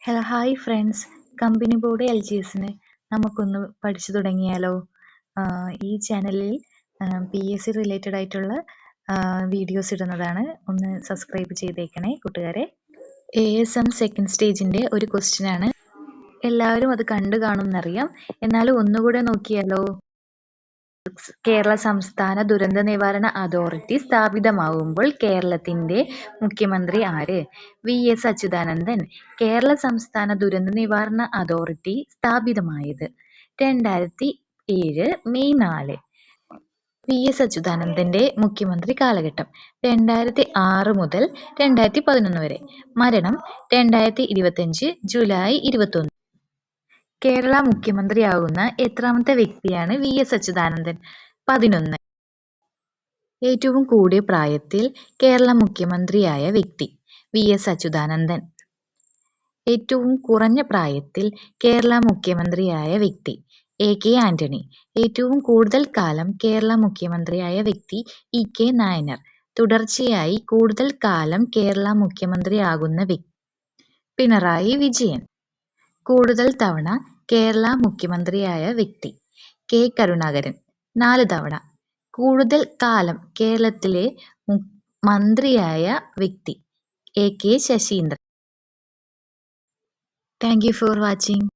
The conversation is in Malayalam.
Hello hi friends. Company board LGSന് നമുക്കൊന്ന് പഠിച്ചു തുടങ്ങിയാലോ? ഈ ചാനലിൽ PSC റിലേറ്റഡ് ആയിട്ടുള്ള വീഡിയോസ് ഇടുന്നതാണ്. ഒന്ന് സബ്സ്ക്രൈബ് ചെയ്തേക്കണേ കൂട്ടുകാരെ. ASM സെക്കൻഡ് സ്റ്റേജിൻ്റെ ഒരു ക്വസ്റ്റ്യൻ ആണ്. എല്ലാവരും അത് കണ്ടു കാണുമെന്നറിയാം, എന്നാലും ഒന്നുകൂടെ നോക്കിയാലോ? കേരള സംസ്ഥാന ദുരന്ത നിവാരണ അതോറിറ്റി സ്ഥാപിതമാകുമ്പോൾ കേരളത്തിന്റെ മുഖ്യമന്ത്രി ആര്? VS അച്യുതാനന്ദൻ. കേരള സംസ്ഥാന ദുരന്ത നിവാരണ അതോറിറ്റി സ്ഥാപിതമായത് 2007 മെയ് 4. VS അച്യുതാനന്ദന്റെ മുഖ്യമന്ത്രി കാലഘട്ടം 2006 മുതൽ 2011 വരെ. മരണം 2025 ജൂലൈ 21. കേരള മുഖ്യമന്ത്രിയാകുന്ന എത്രാമത്തെ വ്യക്തിയാണ് VS അച്യുതാനന്ദൻ? 11. ഏറ്റവും കൂടിയ പ്രായത്തിൽ കേരള മുഖ്യമന്ത്രിയായ വ്യക്തി VS അച്യുതാനന്ദൻ. ഏറ്റവും കുറഞ്ഞ പ്രായത്തിൽ കേരള മുഖ്യമന്ത്രിയായ വ്യക്തി AK ആന്റണി. ഏറ്റവും കൂടുതൽ കാലം കേരള മുഖ്യമന്ത്രിയായ വ്യക്തി EK നായനാർ. തുടർച്ചയായി കൂടുതൽ കാലം കേരള മുഖ്യമന്ത്രിയാകുന്ന വ്യക്തി പിണറായി വിജയൻ. കൂടുതൽ തവണ കേരള മുഖ്യമന്ത്രിയായ വ്യക്തി K കരുണാകരൻ. 4 തവണ. കൂടുതൽ കാലം കേരളത്തിലെ മന്ത്രിയായ വ്യക്തി AK Saseendran. Thank you for watching.